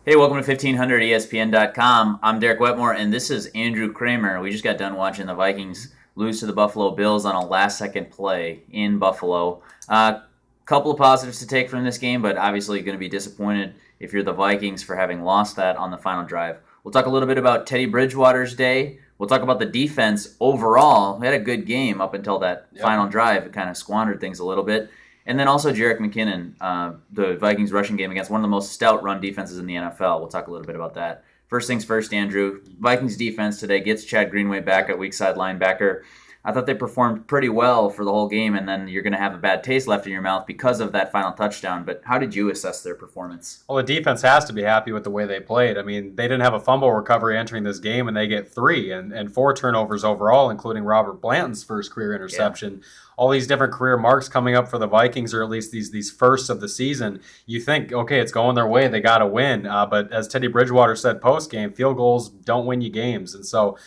Hey, welcome to 1500ESPN.com. I'm Derek Wetmore, and this is Andrew Kramer. We just got done watching the Vikings lose to the Buffalo Bills on a last-second play in Buffalo. Couple of positives to take from this game, but obviously going to be disappointed if you're the Vikings for having lost that on the final drive. We'll talk a little bit about Teddy Bridgewater's day. We'll talk about the defense overall. We had a good game up until that final drive. It kind of squandered things a little bit. And then also Jerick McKinnon, the Vikings rushing game against one of the most stout run defenses in the NFL. We'll talk a little bit about that. First things first, Andrew. Vikings defense today gets Chad Greenway back at weak side linebacker. I thought they performed pretty well for the whole game, and then you're going to have a bad taste left in your mouth because of that final touchdown. But how did you assess their performance? Well, the defense has to be happy with the way they played. I mean, they didn't have a fumble recovery entering this game, and they get 3 and 4 turnovers overall, including Robert Blanton's first career interception. Yeah. All these different career marks coming up for the Vikings, or at least these firsts of the season. You think, okay, it's going their way. They got to win. But as Teddy Bridgewater said post-game, field goals don't win you games. And so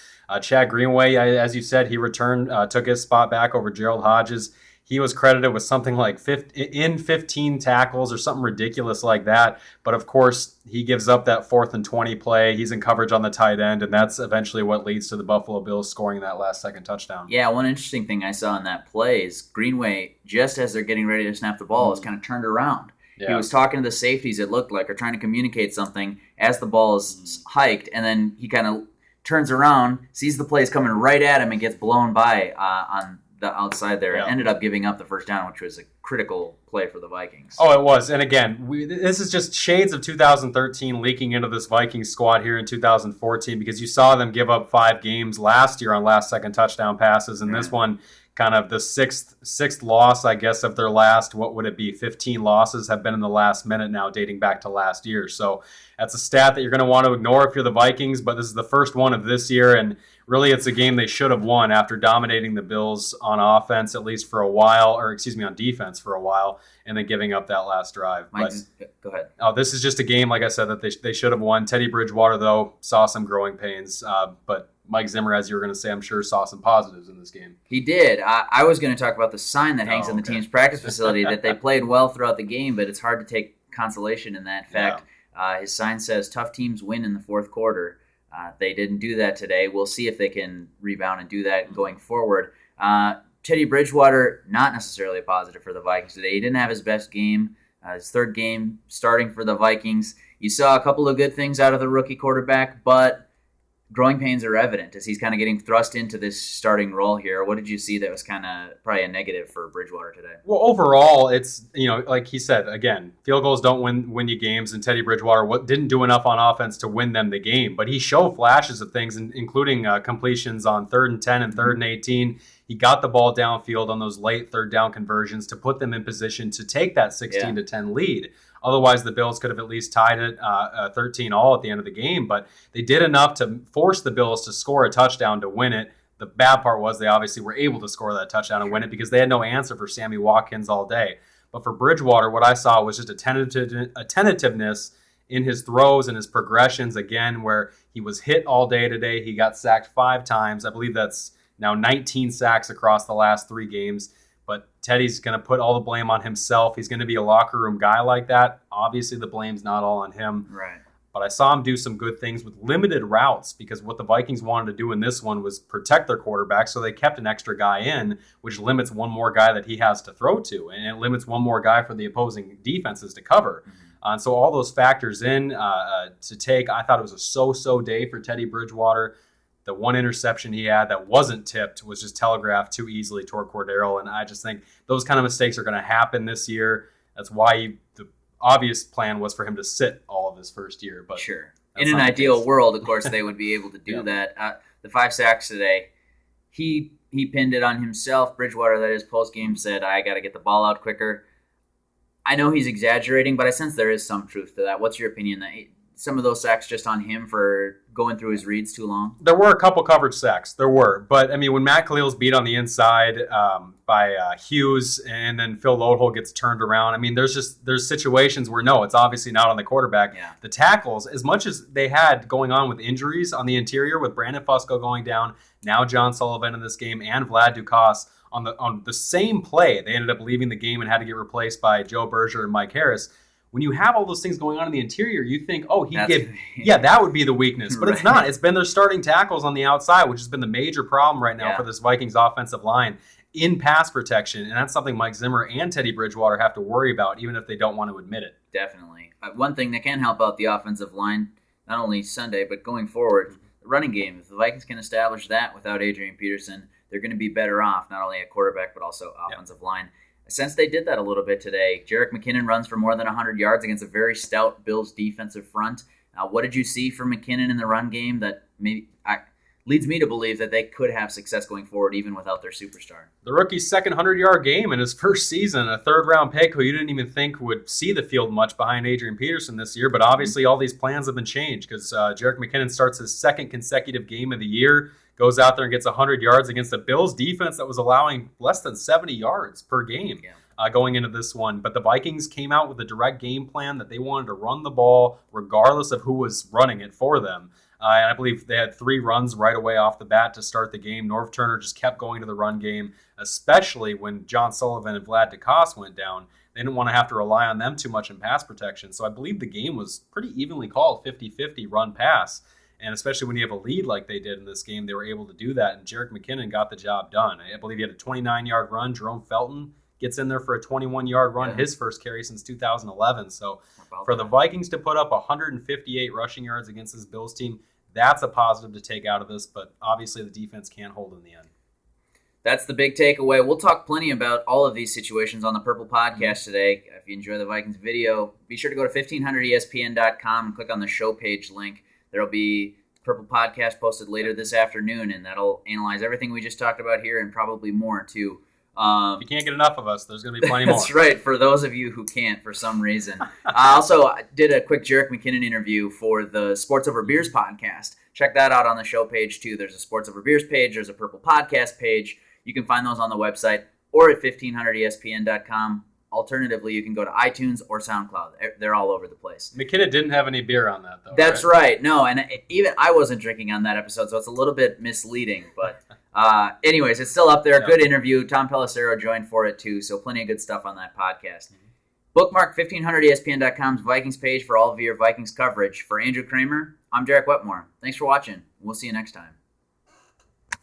Chad Greenway, as you said, he returned, took his spot back over Gerald Hodges. He was credited with something like 15 tackles or something ridiculous like that. But, of course, he gives up that 4th and 20 play. He's in coverage on the tight end, and that's eventually what leads to the Buffalo Bills scoring that last-second touchdown. Yeah, one interesting thing I saw in that play is Greenway, just as they're getting ready to snap the ball, is kind of turned around. Yeah. He was talking to the safeties, it looked like, or trying to communicate something as the ball is hiked, and then he kind of turns around, sees the plays coming right at him, and gets blown by on the outside there. Yeah. Ended up giving up the first down, which was a critical play for the Vikings. Oh, it was. And again, this is just shades of 2013 leaking into this Vikings squad here in 2014, because you saw them give up 5 games last year on last-second touchdown passes, and this one kind of the sixth loss, I guess, of their last, what would it be, 15 losses have been in the last minute now, dating back to last year. So that's a stat that you're going to want to ignore if you're the Vikings, but this is the first one of this year, and really it's a game they should have won after dominating the Bills on offense, at least for a while, or excuse me, on defense for a while, and then giving up that last drive. Go ahead. This is just a game, like I said, that they should have won. Teddy Bridgewater, though, saw some growing pains, but Mike Zimmer, as you were going to say, I'm sure saw some positives in this game. He did. I was going to talk about the sign that hangs in the team's practice facility, that they played well throughout the game, but it's hard to take consolation in that fact. Yeah. His sign says, "Tough teams win in the fourth quarter." They didn't do that today. We'll see if they can rebound and do that going forward. Teddy Bridgewater, not necessarily a positive for the Vikings today. He didn't have his best game. His third game starting for the Vikings. You saw a couple of good things out of the rookie quarterback, but growing pains are evident as he's kind of getting thrust into this starting role here. What did you see that was kind of probably a negative for Bridgewater today? Well, overall, it's, like he said, again, field goals don't win you games, and Teddy Bridgewater didn't do enough on offense to win them the game. But he showed flashes of things, including completions on 3rd and 10 and 3rd and 18. He got the ball downfield on those late third down conversions to put them in position to take that 16-10 lead. Otherwise, the Bills could have at least tied it 13-all at the end of the game. But they did enough to force the Bills to score a touchdown to win it. The bad part was they obviously were able to score that touchdown and win it because they had no answer for Sammy Watkins all day. But for Bridgewater, what I saw was just a tentativeness in his throws and his progressions, again, where he was hit all day today. He got sacked 5 times. I believe that's now 19 sacks across the last 3 games. But Teddy's going to put all the blame on himself. He's going to be a locker room guy like that. Obviously, the blame's not all on him. Right. But I saw him do some good things with limited routes, because what the Vikings wanted to do in this one was protect their quarterback, so they kept an extra guy in, which limits one more guy that he has to throw to, and it limits one more guy for the opposing defenses to cover. And so all those factors in to take, I thought it was a so-so day for Teddy Bridgewater. The one interception he had that wasn't tipped was just telegraphed too easily toward Cordero, and I just think those kind of mistakes are going to happen this year. That's why the obvious plan was for him to sit all of his first year. But sure, in an ideal world, of course, they would be able to do that. The 5 sacks today, he pinned it on himself. Bridgewater, that is, post-game said, "I got to get the ball out quicker." I know he's exaggerating, but I sense there is some truth to that. What's your opinion? That some of those sacks just on him for going through his reads too long? There were a couple coverage sacks. There were. But, I mean, when Matt Khalil's beat on the inside by Hughes and then Phil Loadhole gets turned around, I mean, there's situations where, no, it's obviously not on the quarterback. Yeah. The tackles, as much as they had going on with injuries on the interior with Brandon Fusco going down, now John Sullivan in this game, and Vlad Dukas on the same play, they ended up leaving the game and had to get replaced by Joe Berger and Mike Harris. when you have all those things going on in the interior, you think, That's- that would be the weakness. But it's Right. not. It's been their starting tackles on the outside, which has been the major problem right now Yeah. for this Vikings offensive line in pass protection. And that's something Mike Zimmer and Teddy Bridgewater have to worry about, even if they don't want to admit it. Definitely. One thing that can help out the offensive line, not only Sunday, but going forward, the running game. If the Vikings can establish that without Adrian Peterson, they're going to be better off, not only at quarterback, but also offensive line. Since they did that a little bit today, Jerick McKinnon runs for more than 100 yards against a very stout Bills defensive front. What did you see from McKinnon in the run game that leads me to believe that they could have success going forward even without their superstar? The rookie's second 100-yard game in his first season, a third-round pick who you didn't even think would see the field much behind Adrian Peterson this year, but obviously all these plans have been changed because Jerick McKinnon starts his second consecutive game of the year, goes out there and gets 100 yards against a Bills defense that was allowing less than 70 yards per game. Going into this one. But the Vikings came out with a direct game plan that they wanted to run the ball regardless of who was running it for them. And I believe they had 3 runs right away off the bat to start the game. Norv Turner just kept going to the run game, especially when John Sullivan and Vlad DeCoste went down. They didn't want to have to rely on them too much in pass protection. So I believe the game was pretty evenly called, 50-50 run-pass. And especially when you have a lead like they did in this game, they were able to do that. And Jerick McKinnon got the job done. I believe he had a 29-yard run. Jerome Felton gets in there for a 21-yard run, his first carry since 2011. So for the Vikings to put up 158 rushing yards against this Bills team, that's a positive to take out of this, but obviously the defense can't hold in the end. That's the big takeaway. We'll talk plenty about all of these situations on the Purple Podcast today. If you enjoy the Vikings video, be sure to go to 1500ESPN.com and click on the show page link. There will be Purple Podcast posted later this afternoon, and that'll analyze everything we just talked about here and probably more, too. If you can't get enough of us, there's going to be plenty more. That's right, for those of you who can't for some reason. I also did a quick Jerick McKinnon interview for the Sports Over Beers podcast. Check that out on the show page, too. There's a Sports Over Beers page. There's a Purple Podcast page. You can find those on the website or at 1500ESPN.com. Alternatively, you can go to iTunes or SoundCloud. They're all over the place. McKinnon didn't have any beer on that, though. That's right. No, and even I wasn't drinking on that episode, so it's a little bit misleading. But anyways, it's still up there. Yeah. Good interview. Tom Pelissero joined for it, too, so plenty of good stuff on that podcast. Bookmark 1500ESPN.com's Vikings page for all of your Vikings coverage. For Andrew Kramer, I'm Derek Wetmore. Thanks for watching. We'll see you next time.